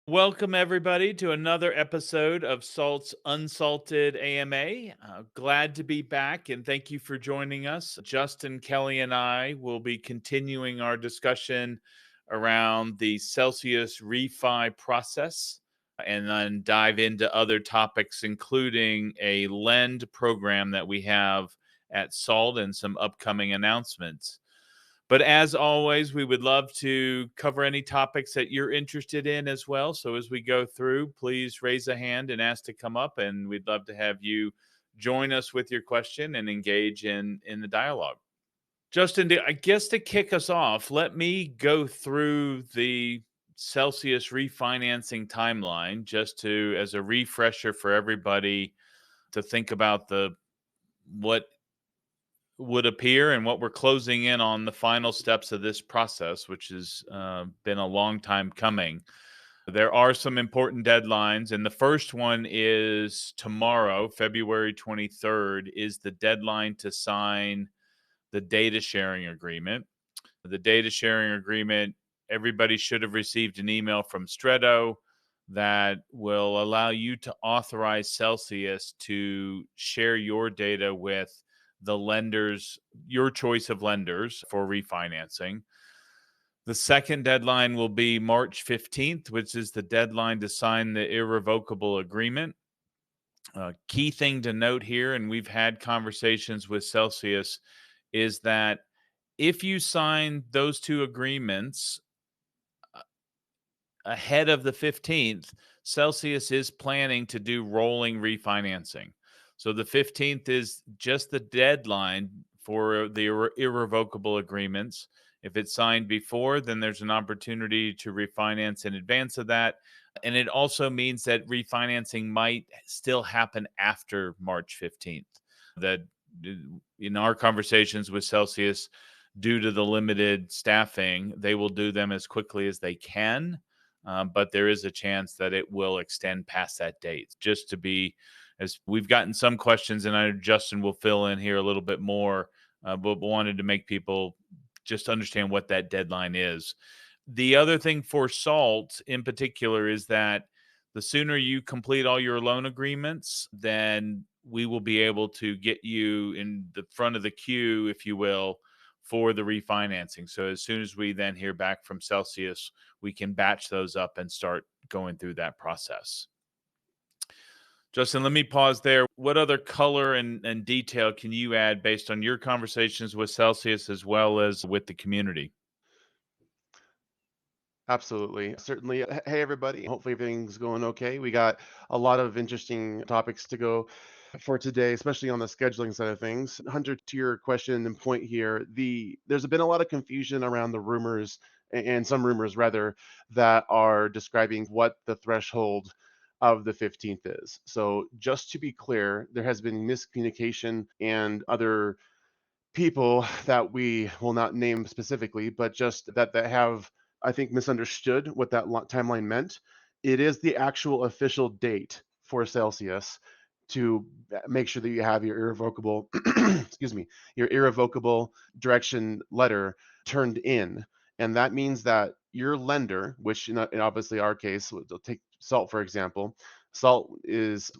Welcome, everybody, to another episode of Salt's Unsalted AMA. Glad to be back and thank you for joining us. Justin, Kelly, and I will be continuing our discussion around the Celsius refi process and then dive into other topics, including a lend program that we have at Salt and some upcoming announcements. But as always, we would love to cover any topics that you're interested in as well. So as we go through, please raise a hand and ask to come up, and we'd love to have you join us with your question and engage in the dialogue. Justin, I guess to kick us off, let me go through the Celsius refinancing timeline just to as a refresher for everybody to think about the what would appear and what we're closing in on the final steps of this process, which has been a long time coming. There are some important deadlines, and the first one is tomorrow, February 23rd, is the deadline to sign the data sharing agreement. The data sharing agreement, everybody should have received an email from Stretto that will allow you to authorize Celsius to share your data with the lenders, your choice of lenders for refinancing. The second deadline will be March 15th, which is the deadline to sign the irrevocable agreement. Key thing to note here, and we've had conversations with Celsius, is that if you sign those two agreements ahead of the 15th, Celsius is planning to do rolling refinancing. So the 15th is just the deadline for the irrevocable agreements. If it's signed before, then there's an opportunity to refinance in advance of that. And it also means that refinancing might still happen after March 15th. That in our conversations with Celsius, due to the limited staffing, they will do them as quickly as they can. But there is a chance that it will extend past that date. Just to be, as we've gotten some questions, and I know Justin will fill in here a little bit more, but wanted to make people just understand what that deadline is. The other thing for SALT in particular is that the sooner you complete all your loan agreements, then we will be able to get you in the front of the queue, if you will, for the refinancing. So as soon as we then hear back from Celsius, we can batch those up and start going through that process. Justin, let me pause there. What other color and detail can you add based on your conversations with Celsius as well as with the community? Absolutely. Certainly. Hey, everybody. Hopefully, everything's going okay. We got a lot of interesting topics to go for today, especially on the scheduling side of things. Hunter, to your question and point here, there's been a lot of confusion around the rumors and some rumors rather that are describing what the threshold of the 15th is. So, just to be clear, there has been miscommunication and other people that we will not name specifically, but just that have, I think, misunderstood what that timeline meant. It is the actual official date for Celsius to make sure that you have your irrevocable, excuse me, your irrevocable direction letter turned in. And that means that your lender, which in obviously our case, they'll take Salt for example, Salt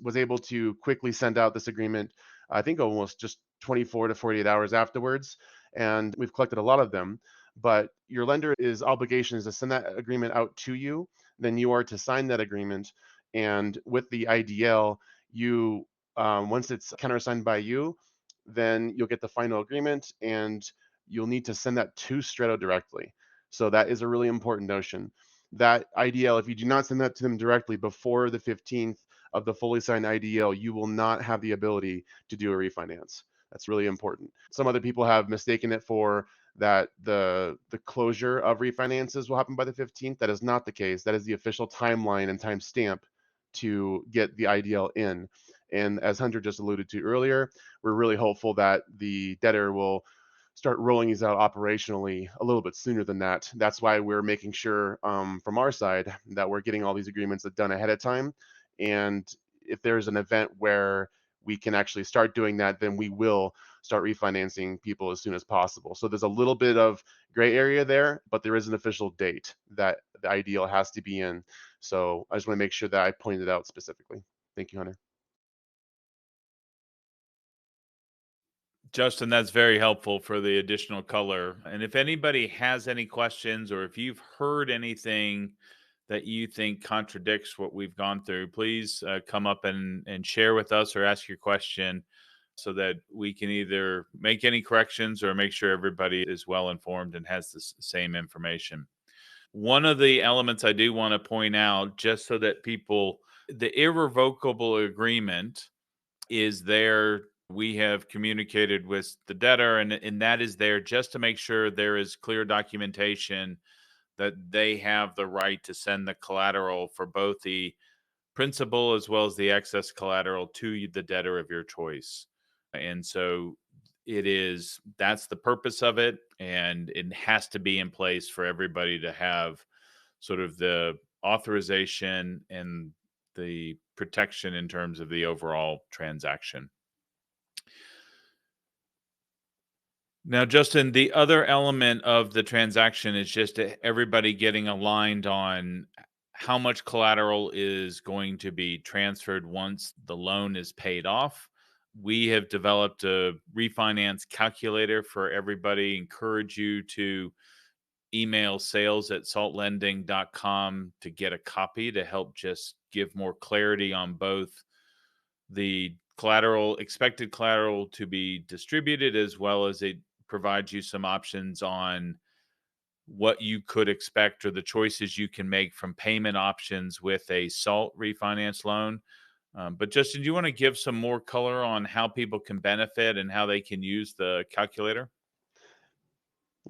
was able to quickly send out this agreement, I think almost just 24 to 48 hours afterwards, and we've collected a lot of them. But your lender is obligation is to send that agreement out to you, then you are to sign that agreement, and with the IDL, you once it's countersigned by you, then you'll get the final agreement, and you'll need to send that to Stretto directly. So that is a really important notion. That IDL, if you do not send that to them directly before the 15th of the fully signed IDL, you will not have the ability to do a refinance. That's really important. Some other people have mistaken it for that the closure of refinances will happen by the 15th. That is not the case. That is the official timeline and timestamp to get the IDL in. And as Hunter just alluded to earlier, we're really hopeful that the debtor will start rolling these out operationally a little bit sooner than that. That's why we're making sure from our side that we're getting all these agreements done ahead of time. And if there's an event where we can actually start doing that, then we will start refinancing people as soon as possible. So there's a little bit of gray area there, but there is an official date that the ideal has to be in. So I just want to make sure that I pointed it out specifically. Thank you, Hunter. Justin, that's very helpful for the additional color. And if anybody has any questions or if you've heard anything that you think contradicts what we've gone through, please come up and share with us or ask your question so that we can either make any corrections or make sure everybody is well informed and has the same information. One of the elements I do want to point out, just so that people, the irrevocable agreement is there. We have communicated with the debtor, and that is there just to make sure there is clear documentation that they have the right to send the collateral for both the principal as well as the excess collateral to the debtor of your choice. And so that's the purpose of it. And it has to be in place for everybody to have sort of the authorization and the protection in terms of the overall transaction. Now, Justin, the other element of the transaction is just everybody getting aligned on how much collateral is going to be transferred once the loan is paid off. We have developed a refinance calculator for everybody. Encourage you to email sales@saltlending.com to get a copy to help just give more clarity on both the expected collateral to be distributed, as well as it provides you some options on what you could expect or the choices you can make from payment options with a SALT refinance loan. But Justin, do you want to give some more color on how people can benefit and how they can use the calculator?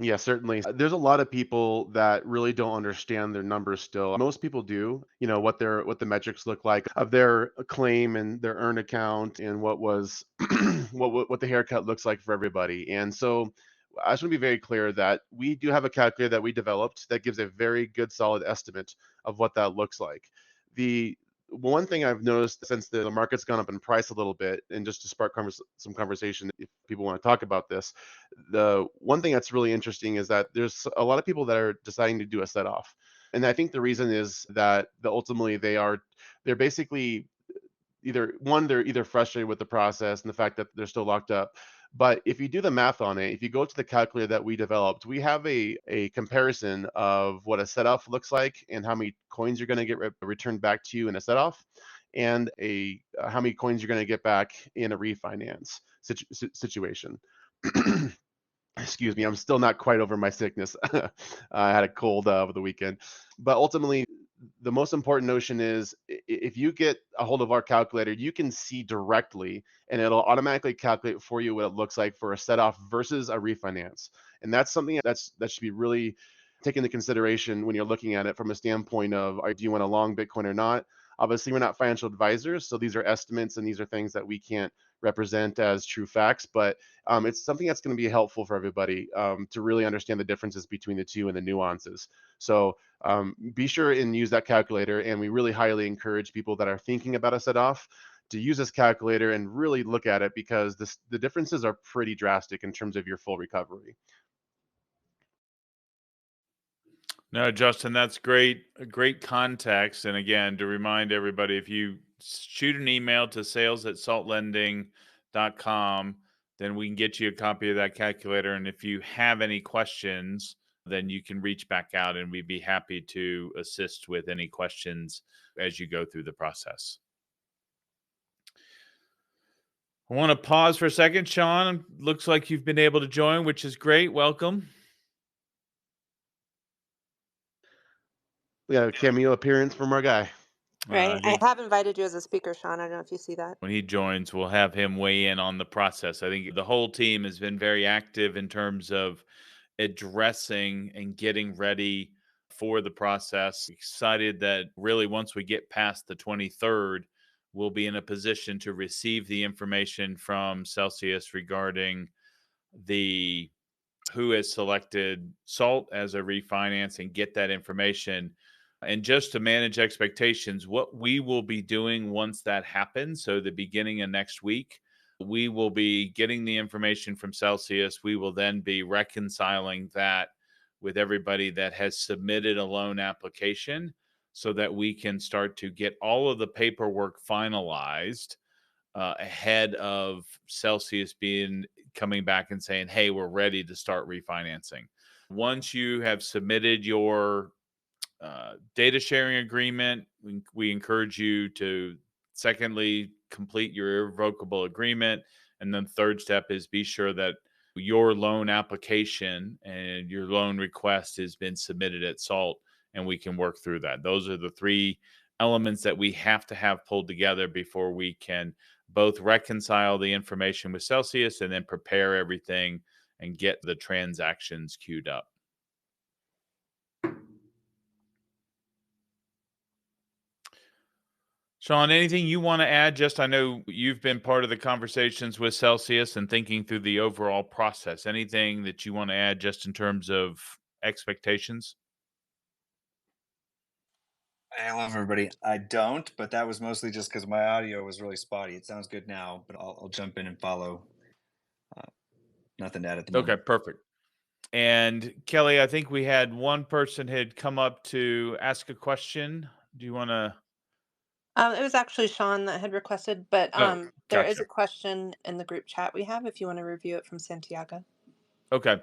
Yeah, certainly. There's a lot of people that really don't understand their numbers still. Most people do, what the metrics look like of their claim and their earn account and what was what the haircut looks like for everybody. And so I just want to be very clear that we do have a calculator that we developed that gives a very good solid estimate of what that looks like. The one thing I've noticed since the market's gone up in price a little bit, and just to spark some conversation, if people want to talk about this, the one thing that's really interesting is that there's a lot of people that are deciding to do a set off, and I think the reason is that ultimately they're basically they're either frustrated with the process and the fact that they're still locked up. But if you do the math on it, if you go to the calculator that we developed, we have a comparison of what a set off looks like and how many coins you're going to get returned back to you in a set off, and a how many coins you're going to get back in a refinance situation. Excuse me, I'm still not quite over my sickness. I had a cold over the weekend. But ultimately, the most important notion is if you get a hold of our calculator, you can see directly and it'll automatically calculate for you what it looks like for a set off versus a refinance. And that's something that should be really taken into consideration when you're looking at it from a standpoint of do you want a long Bitcoin or not? Obviously, we're not financial advisors, so these are estimates and these are things that we can't represent as true facts, but it's something that's going to be helpful for everybody to really understand the differences between the two and the nuances. So be sure and use that calculator. And we really highly encourage people that are thinking about a set off to use this calculator and really look at it, because the differences are pretty drastic in terms of your full recovery. No, Justin, that's great. Great context. And again, to remind everybody, if you shoot an email to sales@saltlending.com, then we can get you a copy of that calculator. And if you have any questions, then you can reach back out and we'd be happy to assist with any questions as you go through the process. I want to pause for a second. Shawn, looks like you've been able to join, which is great. Welcome. We got a cameo appearance from our guy. Right. I He have invited you as a speaker, Shawn. I don't know if you see that. When he joins, we'll have him weigh in on the process. I think the whole team has been very active in terms of addressing and getting ready for the process. Excited that really once we get past the 23rd, we'll be in a position to receive the information from Celsius regarding the who has selected SALT as a refinance and get that information. And just to manage expectations, what we will be doing once that happens, so the beginning of next week, we will be getting the information from Celsius. We will then be reconciling that with everybody that has submitted a loan application. so that we can start to get all of the paperwork finalized ahead of Celsius being coming back and saying, "Hey, we're ready to start refinancing." Once you have submitted your data sharing agreement, we encourage you to, secondly, complete your irrevocable agreement. And then, third step is be sure that your loan application and your loan request has been submitted at SALT, and we can work through that. Those are the three elements that we have to have pulled together before we can both reconcile the information with Celsius and then prepare everything and get the transactions queued up. Shawn, anything you want to add? Just, I know you've been part of the conversations with Celsius and thinking through the overall process. Anything that you want to add just in terms of expectations? Hey, hello, everybody. I don't, but that was mostly just because my audio was really spotty. It sounds good now, but I'll jump in and follow. Uh, Nothing to add at the Okay, moment. perfect. And Kelley, I think we had one person had come up to ask a question. Do you want to? It was actually Shawn that had requested, but Oh, there is gotcha. a question in the group chat we have if you want to review it from Santiago. Okay.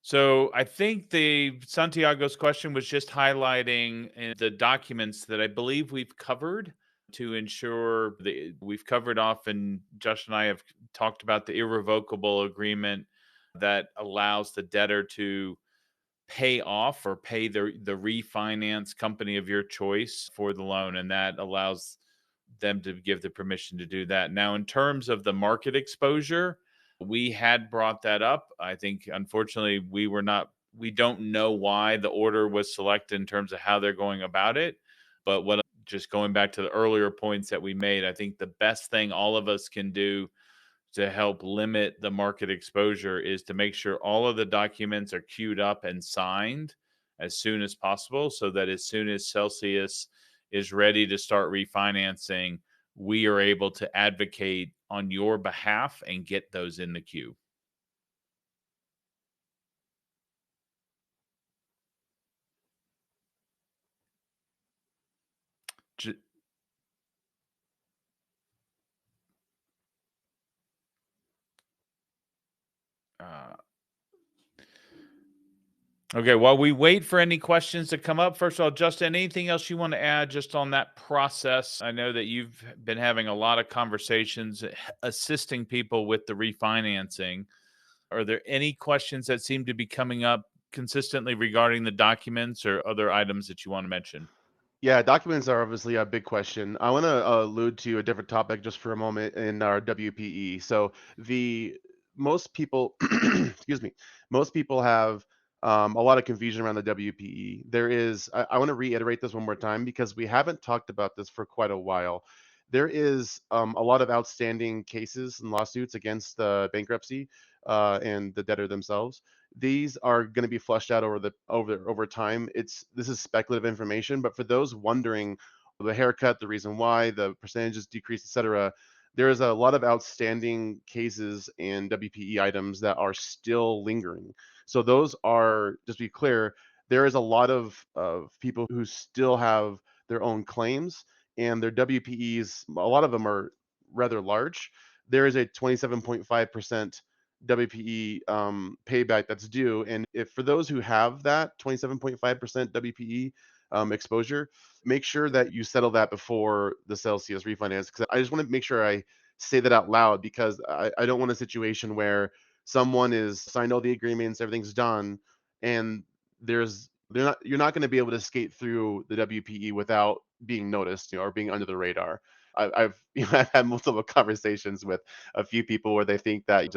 So I think the Santiago's question was just highlighting the documents that I believe we've covered to ensure that we've covered off, and Josh and I have talked about the irrevocable agreement that allows the debtor to pay off or pay the refinance company of your choice for the loan, and that allows them to give the permission to do that. Now, in terms of the market exposure, we had brought that up. I think, unfortunately, we don't know why the order was selected in terms of how they're going about it. But just going back to the earlier points that we made, I think the best thing all of us can do to help limit the market exposure is to make sure all of the documents are queued up and signed as soon as possible, so that as soon as Celsius is ready to start refinancing, we are able to advocate on your behalf and get those in the queue. J- uh, Okay, while we wait for any questions to come up, first of all, Justin, anything else you want to add just on that process? I know that you've been having a lot of conversations assisting people with the refinancing. Are there any questions that seem to be coming up consistently regarding the documents or other items that you want to mention? Yeah, documents are obviously a big question. I want to allude to a different topic just for a moment in our WPE. So the most people, excuse me, most people have a lot of confusion around the WPE. There is, I want to reiterate this one more time because we haven't talked about this for quite a while. There is a lot of outstanding cases and lawsuits against the bankruptcy and the debtor themselves. These are going to be flushed out over time. This is speculative information, but for those wondering the haircut, the reason why the percentages decreased, etc., there is a lot of outstanding cases and WPE items that are still lingering. So those are, just to be clear, there is a lot of people who still have their own claims and their WPEs. A lot of them are rather large. There is a 27.5% WPE payback that's due. And if for those who have that 27.5% WPE exposure, make sure that you settle that before the Celsius refinance. Because I just want to make sure I say that out loud because I don't want a situation where someone is signed all the agreements, everything's done, and you're not going to be able to skate through the WPE without being noticed, or being under the radar. I've I've had multiple conversations with a few people where they think that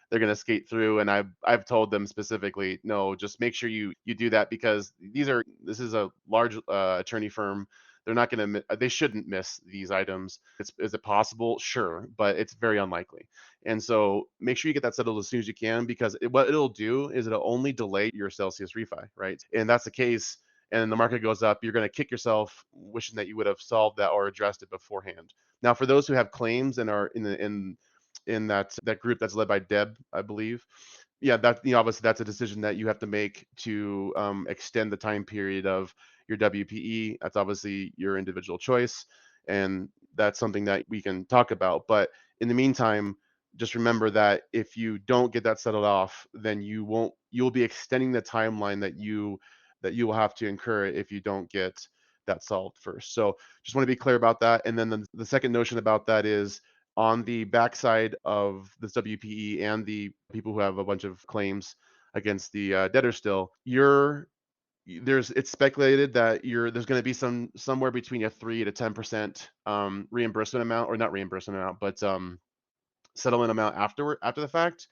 they're going to skate through, and I've told them specifically, no, just make sure you do that because this is a large attorney firm. They're not going to they shouldn't miss these items. Is it possible? Sure, but it's very unlikely. And so make sure you get that settled as soon as you can because what it'll do is it'll only delay your Celsius refi, right? And that's the case. And the market goes up, you're going to kick yourself wishing that you would have solved that or addressed it beforehand. Now, for those who have claims and are in that group that's led by Deb, I believe. Yeah, that obviously that's a decision that you have to make to extend the time period of your WPE. That's obviously your individual choice, and that's something that we can talk about. But in the meantime, just remember that if you don't get that settled off, then you'll be extending the timeline that you will have to incur if you don't get that solved first. So just want to be clear about that. And then the second notion about that is on the backside of this WPE and the people who have a bunch of claims against the debtor still, it's speculated that there's going to be somewhere between a 3 to 10% reimbursement amount, or not reimbursement amount, but settlement amount after the fact.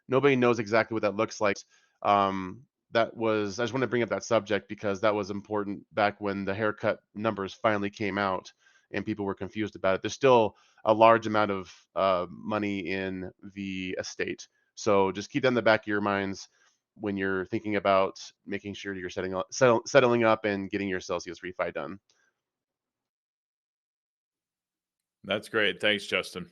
Nobody knows exactly what that looks like. Um, I just want to bring up that subject because that was important back when the haircut numbers finally came out and people were confused about it. There's still a large amount of money in the estate. So just keep that in the back of your minds when you're thinking about making sure you're settling up and getting your Celsius refi done. That's great. Thanks, Justin.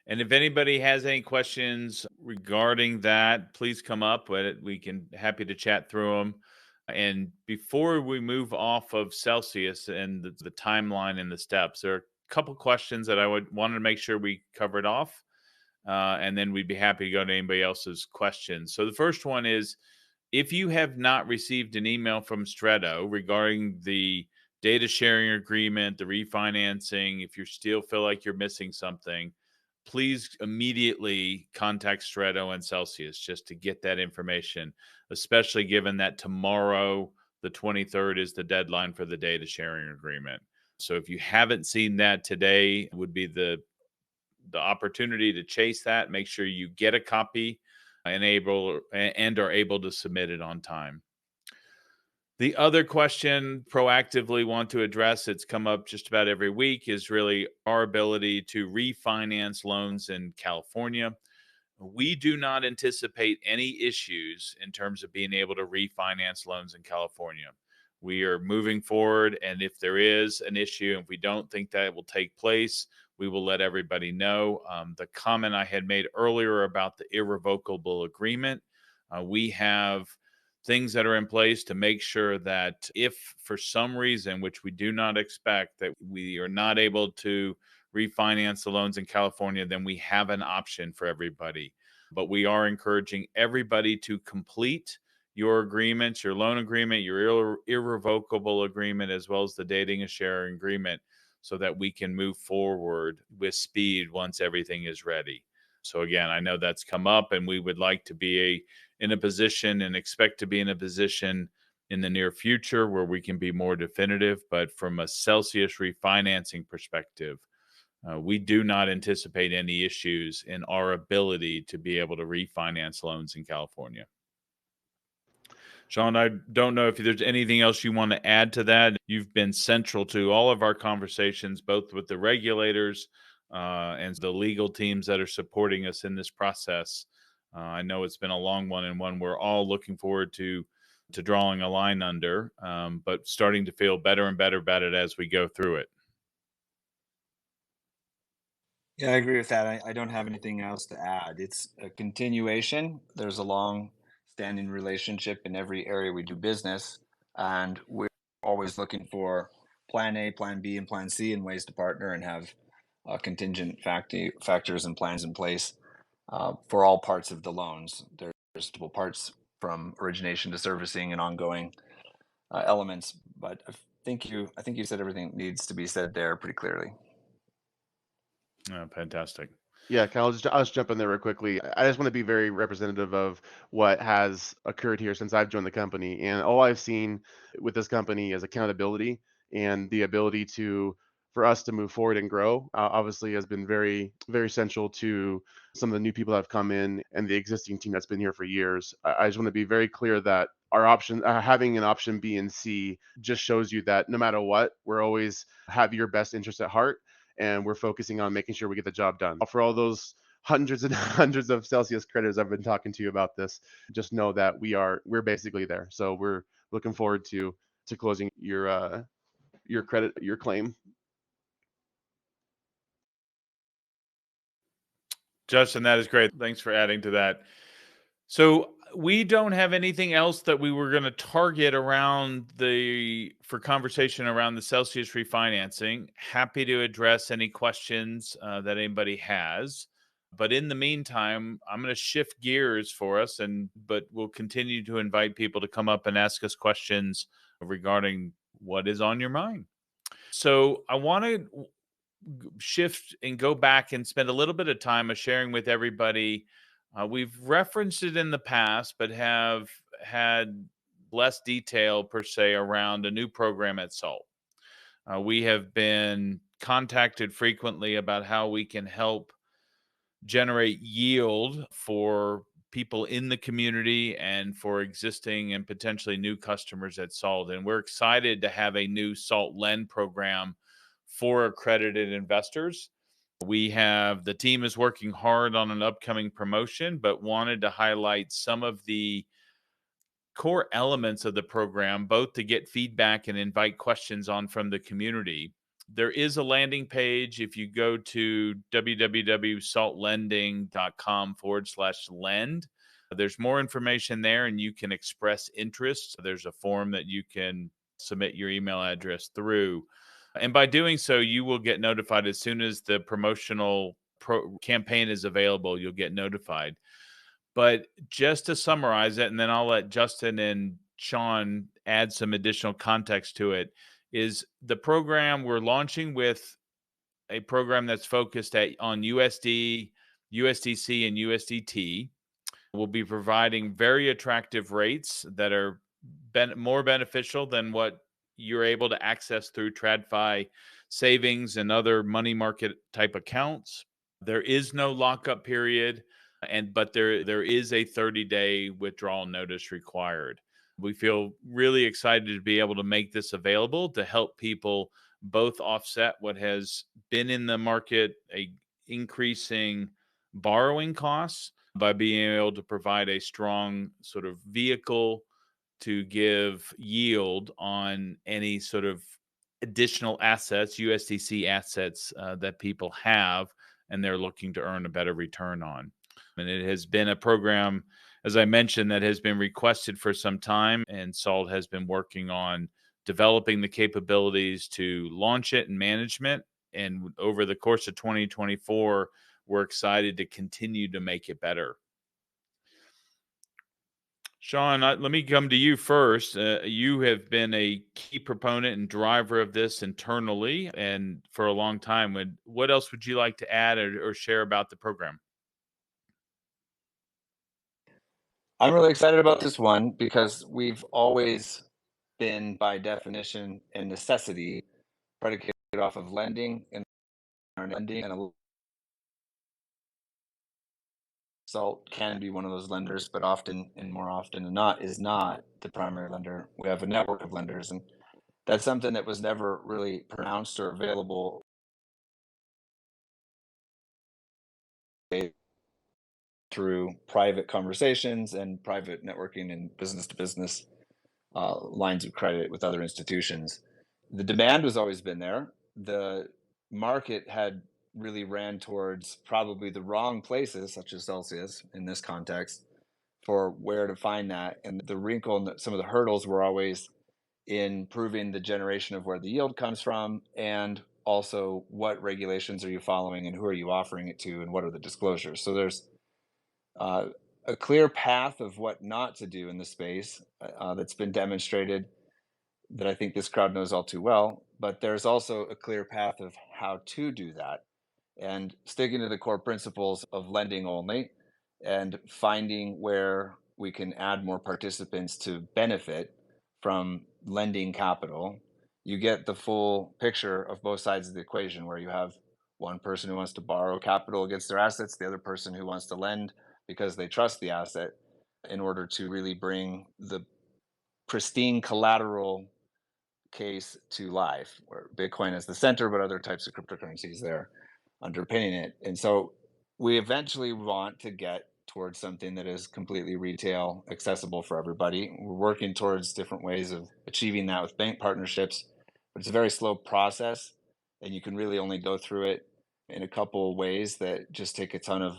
And if anybody has any questions regarding that, please come up. We can happy to chat through them. And before we move off of Celsius and the timeline and the steps, there are a couple questions that I would want to make sure we covered off, and then we'd be happy to go to anybody else's questions. So the first one is, if you have not received an email from Stretto regarding the data sharing agreement, the refinancing, if you still feel like you're missing something, please immediately contact Stretto and Celsius just to get that information, especially given that tomorrow, the 23rd, is the deadline for the data sharing agreement. So if you haven't seen that today, would be the opportunity to chase that. Make sure you get a copy and are able to submit it on time. The other question proactively want to address, it's come up just about every week, is really our ability to refinance loans in California. We do not anticipate any issues in terms of being able to refinance loans in California. We are moving forward, and if there is an issue and we don't think that will take place, we will let everybody know. The comment I had made earlier about the irrevocable agreement, we have things that are in place to make sure that if for some reason, which we do not expect, that we are not able to refinance the loans in California, then we have an option for everybody. But we are encouraging everybody to complete your agreements, your loan agreement, your irrevocable agreement, as well as the dating and sharing agreement, so that we can move forward with speed once everything is ready. So again, I know that's come up, and we would like to be in a position and expect to be in a position in the near future where we can be more definitive. But from a Celsius refinancing perspective, we do not anticipate any issues in our ability to be able to refinance loans in California. Shawn, I don't know if there's anything else you want to add to that. You've been central to all of our conversations, both with the regulators and the legal teams that are supporting us in this process. I know it's been a long one, and one we're all looking forward to drawing a line under, but starting to feel better and better about it as we go through it. Yeah, I agree with that. I don't have anything else to add. It's a continuation. There's a long standing relationship in every area we do business, and we're always looking for plan A, plan B, and plan C, and ways to partner and have contingent factors and plans in place for all parts of the loans. There's multiple parts from origination to servicing and ongoing elements, but I think you said everything that needs to be said there pretty clearly. Fantastic. Yeah, Kyle, I'll just jump in there real quickly. I just want to be very representative of what has occurred here since I've joined the company. And all I've seen with this company is accountability and the ability for us to move forward and grow. Obviously, has been very, very central to some of the new people that have come in and the existing team that's been here for years. I just want to be very clear that our option, having an option B and C, just shows you that no matter what, we're always have your best interest at heart, and we're focusing on making sure we get the job done. For all those hundreds and hundreds of Celsius creditors I've been talking to you about this, just know that we're basically there. So we're looking forward to closing your claim. Justin, that is great. Thanks for adding to that. So We don't have anything else that we were going to target for conversation around the Celsius refinancing. Happy to address any questions that anybody has. But in the meantime, I'm going to shift gears for us, but we'll continue to invite people to come up and ask us questions regarding what is on your mind. So I want to shift and go back and spend a little bit of time of sharing with everybody. We've referenced it in the past, but have had less detail per se around a new program at Salt. We have been contacted frequently about how we can help generate yield for people in the community and for existing and potentially new customers at Salt. And we're excited to have a new Salt Lend program for accredited investors. The team is working hard on an upcoming promotion, but wanted to highlight some of the core elements of the program, both to get feedback and invite questions on from the community. There is a landing page. If you go to www.saltlending.com/lend, there's more information there and you can express interest. There's a form that you can submit your email address through. And by doing so, you will get notified as soon as the promotional campaign is available. You'll get notified. But just to summarize it, and then I'll let Justin and Shawn add some additional context to it, is the program we're launching with a program that's focused on USD, USDC, and USDT. We'll be providing very attractive rates that are more beneficial than what you're able to access through TradFi savings and other money market type accounts. There is no lockup period, but there is a 30-day withdrawal notice required. We feel really excited to be able to make this available to help people both offset what has been in the market, a increasing borrowing costs, by being able to provide a strong sort of vehicle to give yield on any sort of additional assets, USDC assets that people have, and they're looking to earn a better return on. And it has been a program, as I mentioned, that has been requested for some time, and SALT has been working on developing the capabilities to launch it and management. And over the course of 2024, we're excited to continue to make it better. Shawn, let me come to you first. You have been a key proponent and driver of this internally and for a long time. What else would you like to add or share about the program? I'm really excited about this one because we've always been, by definition and necessity, predicated off of lending and Salt can be one of those lenders, but often and more often than not is not the primary lender. We have a network of lenders, and that's something that was never really pronounced or available through private conversations and private networking and business to business lines of credit with other institutions. The demand has always been there. The market had really ran towards probably the wrong places, such as Celsius in this context, for where to find that. And the wrinkle and some of the hurdles were always in proving the generation of where the yield comes from, and also what regulations are you following and who are you offering it to and what are the disclosures. So there's uh, a clear path of what not to do in the space that's been demonstrated that I think this crowd knows all too well. But there's also a clear path of how to do that, and sticking to the core principles of lending only and finding where we can add more participants to benefit from lending capital. You get the full picture of both sides of the equation, where you have one person who wants to borrow capital against their assets, the other person who wants to lend because they trust the asset, in order to really bring the pristine collateral case to life, where Bitcoin is the center, but other types of cryptocurrencies there underpinning it. And so we eventually want to get towards something that is completely retail accessible for everybody. We're working towards different ways of achieving that with bank partnerships, but it's a very slow process, and you can really only go through it in a couple of ways that just take a ton of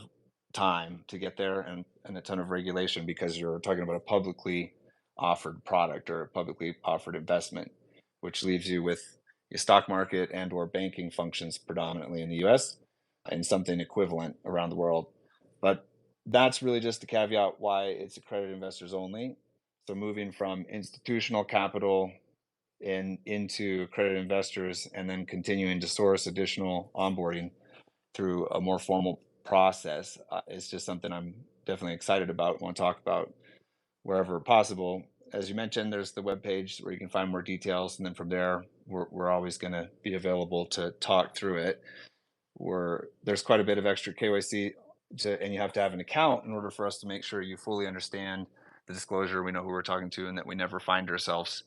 time to get there, and a ton of regulation, because you're talking about a publicly offered product or a publicly offered investment, which leaves you with a stock market and or banking functions predominantly in the US and something equivalent around the world. But that's really just the caveat why it's accredited investors only. So moving from institutional capital into accredited investors and then continuing to source additional onboarding through a more formal process is just something I'm definitely excited about, want to talk about wherever possible. As you mentioned, there's the webpage where you can find more details, and then from there, we're always going to be available to talk through it. There's quite a bit of extra KYC, and you have to have an account in order for us to make sure you fully understand the disclosure, we know who we're talking to, and that we never find ourselves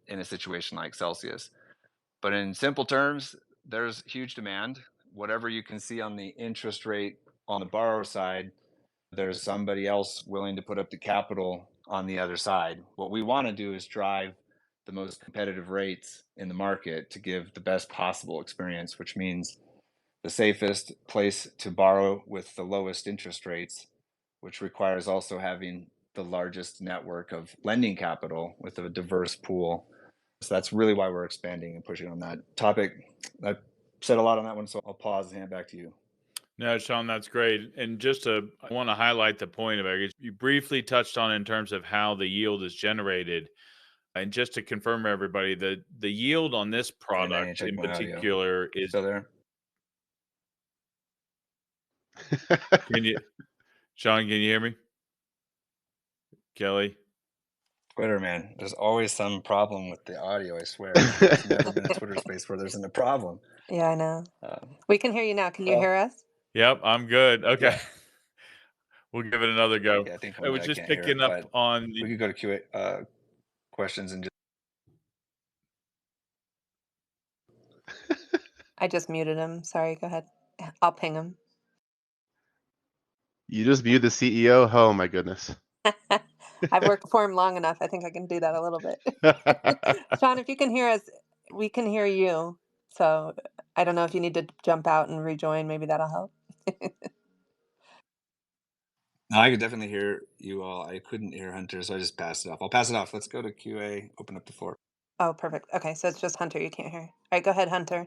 in a situation like Celsius. But in simple terms, there's huge demand. Whatever you can see on the interest rate on the borrower side, there's somebody else willing to put up the capital on the other side. What we want to do is drive the most competitive rates in the market to give the best possible experience, which means the safest place to borrow with the lowest interest rates, which requires also having the largest network of lending capital with a diverse pool. So that's really why we're expanding and pushing on that topic. I said a lot on that one, so I'll pause and hand back to you. No, Shawn, that's great. And I want to highlight the point about it. You briefly touched on in terms of how the yield is generated. And just to confirm for everybody, the yield on this And I need product to check in my audio. particular is, Still there? can you, Shawn, can you hear me? Kelley? Twitter, man. There's always some problem with the audio, I swear. There's never been a Twitter space where there isn't a problem. Yeah, I know. Uh, We can hear you now. Can you well, hear us? Yep, I'm good. Okay. yeah, We'll give it another go. yeah, I think I one was guy just can't hear picking it, up but on we could go to QA questions and just. I just muted him. Sorry, go ahead. I'll ping him. You just viewed the CEO. Oh my goodness. I've worked for him long enough. I think I can do that a little bit. Shawn, if you can hear us, we can hear you. So I don't know if you need to jump out and rejoin. Maybe that'll help. No, I could definitely hear you all. I couldn't hear Hunter, so I just passed it off. I'll pass it off. Let's go to QA, open up the floor. Oh, perfect. Okay, so it's just Hunter you can't hear. All right, go ahead, Hunter.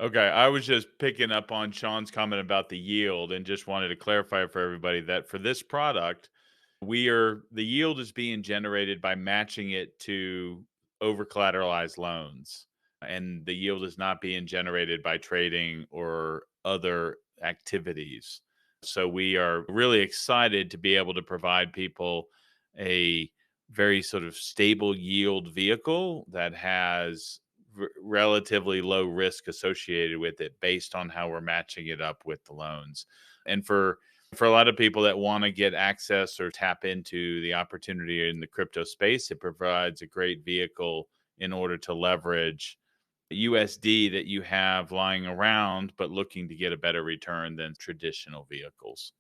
Okay, I was just picking up on Shawn's comment about the yield and just wanted to clarify for everybody that for this product, the yield is being generated by matching it to over collateralized loans. And the yield is not being generated by trading or other activities. So we are really excited to be able to provide people a very sort of stable yield vehicle that has relatively low risk associated with it based on how we're matching it up with the loans. And for a lot of people that want to get access or tap into the opportunity in the crypto space, it provides a great vehicle in order to leverage USD that you have lying around, but looking to get a better return than traditional vehicles.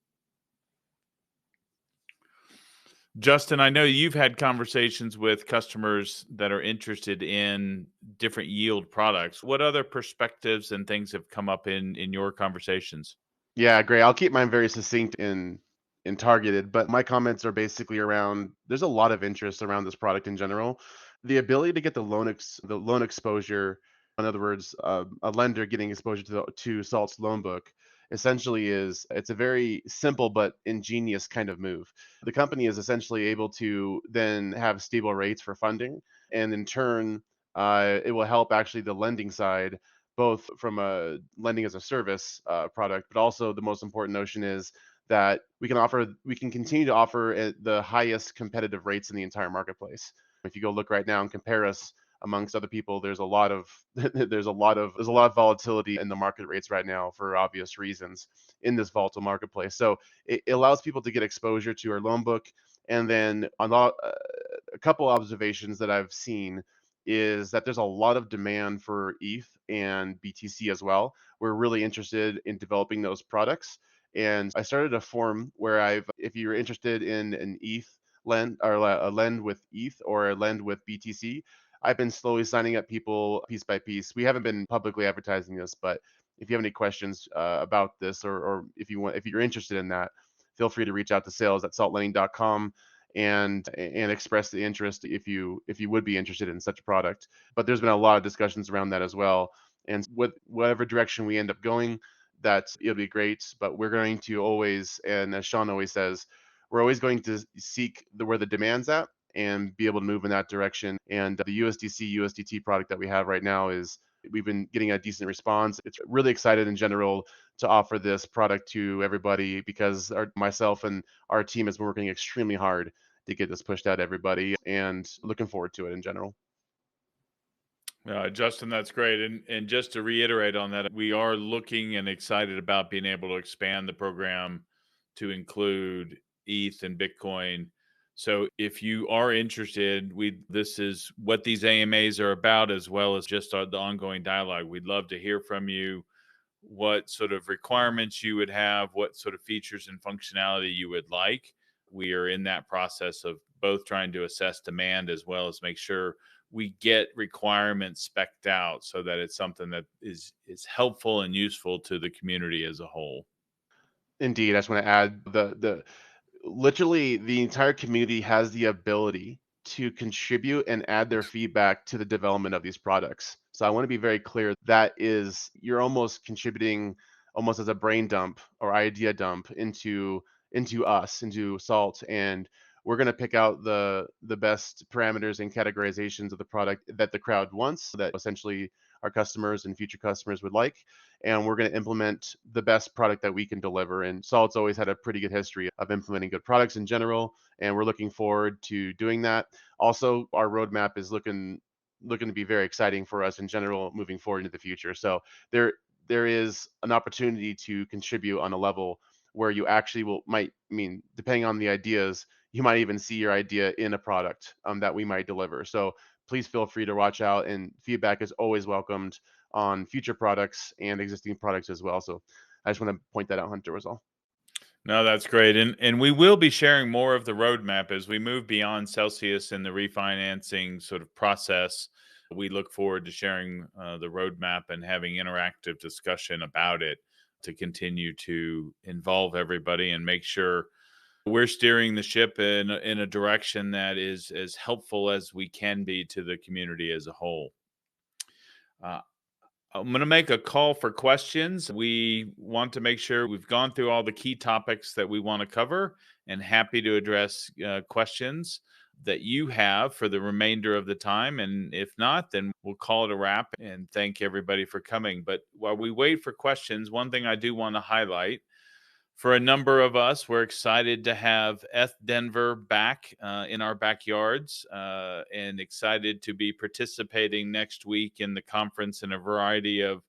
Justin, I know you've had conversations with customers that are interested in different yield products. What other perspectives and things have come up in your conversations? Yeah, great. I'll keep mine very succinct and targeted, but my comments are basically around there's a lot of interest around this product in general. The ability to get the loan exposure, in other words, a lender getting exposure to Salt's loan book, essentially it's a very simple but ingenious kind of move. The company is essentially able to then have stable rates for funding, and in turn, it will help actually the lending side, both from a lending as a service product, but also the most important notion is that we can continue to offer the highest competitive rates in the entire marketplace. If you go look right now and compare us amongst other people, there's a lot of volatility in the market rates right now for obvious reasons in this volatile marketplace. So it allows people to get exposure to our loan book, and then a couple observations that I've seen is that there's a lot of demand for ETH and BTC as well. We're really interested in developing those products. And I started a forum where if you're interested in an ETH lend or a lend with ETH or a lend with BTC, I've been slowly signing up people piece by piece. We haven't been publicly advertising this, but if you have any questions about this, or if you're interested in that, feel free to reach out to sales@saltlending.com and express the interest if you would be interested in such a product. But there's been a lot of discussions around that as well. And with whatever direction we end up going, that it'll be great. But we're going to always, and as Shawn always says, we're always going to seek where the demand's at and be able to move in that direction. And the USDC USDT product that we have right now is, we've been getting a decent response. It's really excited in general to offer this product to everybody, because myself and our team has been working extremely hard to get this pushed out to everybody, and looking forward to it in general. Justin, that's great. And just to reiterate on that, we are looking and excited about being able to expand the program to include ETH and Bitcoin. So if you are interested, this is what these AMAs are about, as well as just the ongoing dialogue. We'd love to hear from you what sort of requirements you would have, what sort of features and functionality you would like. We are in that process of both trying to assess demand as well as make sure we get requirements spec'd out so that it's something that is helpful and useful to the community as a whole. Indeed, I just want to add, the literally the entire community has the ability to contribute and add their feedback to the development of these products. So I want to be very clear, that is, you're almost contributing almost as a brain dump or idea dump into us, into Salt, and we're going to pick out the best parameters and categorizations of the product that the crowd wants, that essentially our customers and future customers would like, and we're going to implement the best product that we can deliver. And Salt's always had a pretty good history of implementing good products in general, and we're looking forward to doing that. Also, our roadmap is looking to be very exciting for us in general moving forward into the future. So there is an opportunity to contribute on a level where you actually depending on the ideas, you might even see your idea in a product that we might deliver. So please feel free to watch out, and feedback is always welcomed on future products and existing products as well. So I just want to point that out, Hunter, was all. No, that's great. And we will be sharing more of the roadmap as we move beyond Celsius and the refinancing sort of process. We look forward to sharing the roadmap and having interactive discussion about it to continue to involve everybody and make sure we're steering the ship in a direction that is as helpful as we can be to the community as a whole. I'm going to make a call for questions. We want to make sure we've gone through all the key topics that we want to cover, and happy to address questions that you have for the remainder of the time. And if not, then we'll call it a wrap and thank everybody for coming. But while we wait for questions, one thing I do want to highlight, for a number of us, we're excited to have Denver back in our backyards, and excited to be participating next week in the conference in a variety of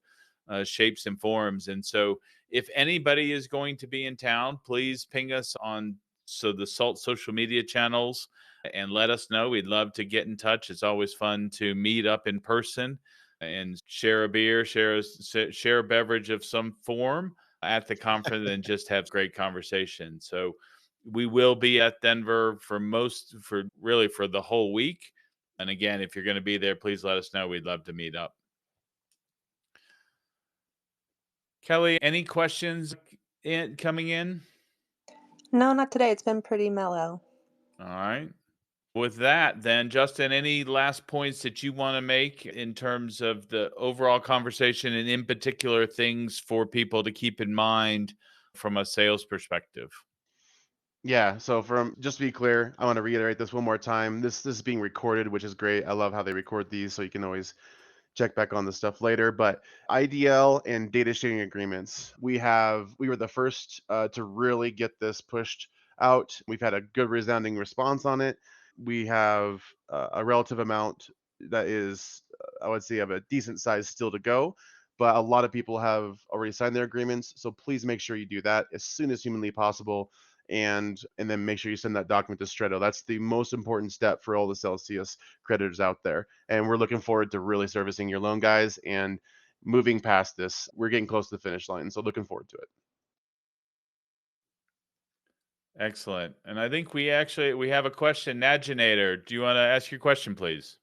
shapes and forms. And so if anybody is going to be in town, please ping us on the SALT social media channels and let us know. We'd love to get in touch. It's always fun to meet up in person and share a beer, share a beverage of some form at the conference, and just have great conversation. So we will be at Denver for the whole week. And again, if you're going to be there, please let us know. We'd love to meet up. Kelley, any questions coming in? No, not today. It's been pretty mellow. All right. With that, then, Justin, any last points that you want to make in terms of the overall conversation, and in particular things for people to keep in mind from a sales perspective? Yeah, so just to be clear, I want to reiterate this one more time. This is being recorded, which is great. I love how they record these, so you can always check back on the stuff later. But IDL and data sharing agreements, we were the first to really get this pushed out. We've had a good resounding response on it. We have a relative amount that is, I would say, of a decent size still to go, but a lot of people have already signed their agreements. So please make sure you do that as soon as humanly possible, and then make sure you send that document to Stretto. That's the most important step for all the Celsius creditors out there. And we're looking forward to really servicing your loan, guys, and moving past this. We're getting close to the finish line, so looking forward to it. Excellent. And I think we have a question. Naginator, do you want to ask your question, please?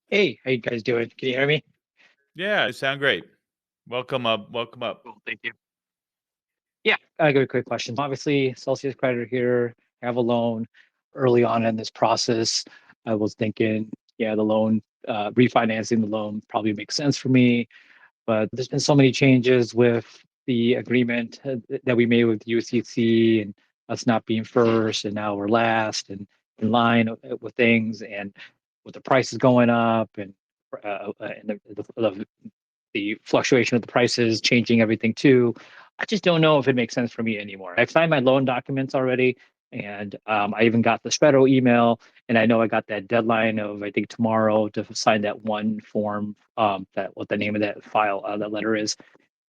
Hey, how you guys doing? Can you hear me? Yeah, you sound great. Welcome up. Welcome up. Cool, thank you. Yeah, I got a quick question. Obviously, Celsius creditor here, I have a loan. Early on in this process, I was thinking, yeah, the loan, refinancing the loan probably makes sense for me. But there's been so many changes with the agreement that we made with UCC and us not being first, and now we're last and in line with things, and with the prices going up and the fluctuation of the prices changing everything too. I just don't know if it makes sense for me anymore. I've signed my loan documents already, and I even got the Spredo email, and I know I got that deadline of I think tomorrow to sign that one form. That what the name of that file, that letter is.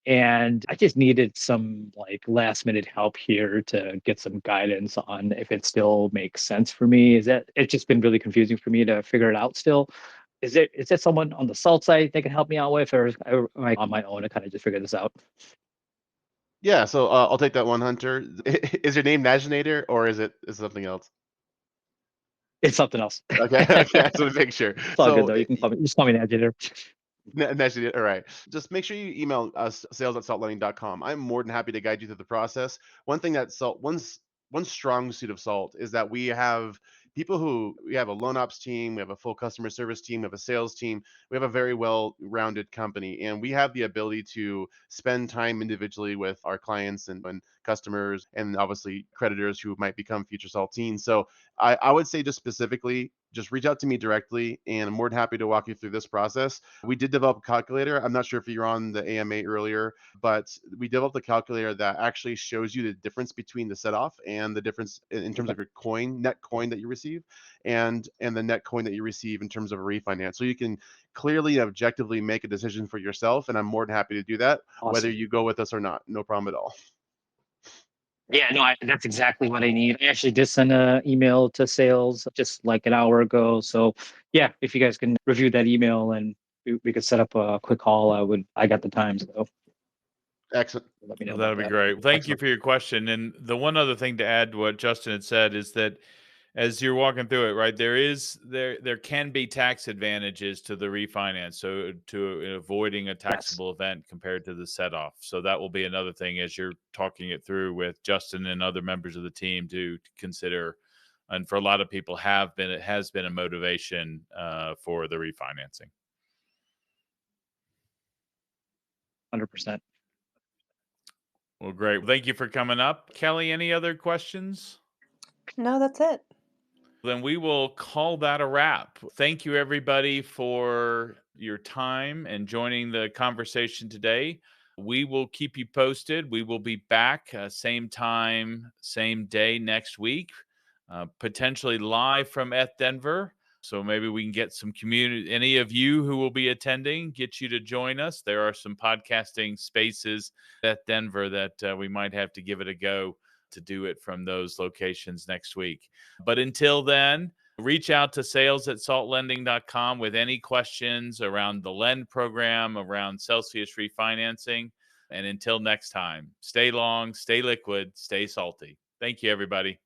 And I just needed some like last minute help here to get some guidance on if it still makes sense for me. Is that it's just been really confusing for me to figure it out still. Is there someone on the salt side that can help me out with, or am I on my own to kind of just figure this out? Yeah, so I'll take that one, Hunter. Is your name Naginator or is it something else? It's something else. Okay, okay, I just want to make sure. It's all good So though. You can call me, just call me Agitator. Naginator, all right. Just make sure you email us sales@saltlending.com. I'm more than happy to guide you through the process. One thing that one strong suit of Salt is that we have a loan ops team, we have a full customer service team, we have a sales team, we have a very well-rounded company, and we have the ability to spend time individually with our clients and customers and obviously creditors who might become future saltines. So I would say just specifically, just reach out to me directly, and I'm more than happy to walk you through this process. We did develop a calculator. I'm not sure if you were on the AMA earlier, but we developed a calculator that actually shows you the difference between the set off and the difference in terms Okay. of your net coin that you receive, and the net coin that you receive in terms of a refinance. So you can clearly and objectively make a decision for yourself, and I'm more than happy to do that, whether Awesome. you go with us or not. No problem at all. Yeah, no, that's exactly what I need. I actually did send an email to sales just like an hour ago. So yeah, if you guys can review that email and we could set up a quick call, I got the time. So Excellent. let me know Well, about that'll be that. great. Thank you Excellent. for your question. And the one other thing to add to what Justin had said is that as you're walking through it, right, there can be tax advantages to the refinance, so to avoiding a Yes. taxable event compared to the set off. So that will be another thing as you're talking it through with Justin and other members of the team to consider. And for a lot of people, it has been a motivation for the refinancing. 100%. Well, great. Thank you for coming up, Kelley. Any other questions? No, that's it. Then we will call that a wrap. Thank you, everybody, for your time and joining the conversation today. We will keep you posted. We will be back same time, same day next week, potentially live from Denver. So maybe we can get some community, any of you who will be attending, get you to join us. There are some podcasting spaces at Denver that we might have to give it a go to do it from those locations next week. But until then, reach out to sales@saltlending.com with any questions around the lend program, around Celsius refinancing. And until next time, stay long, stay liquid, stay salty. Thank you, everybody.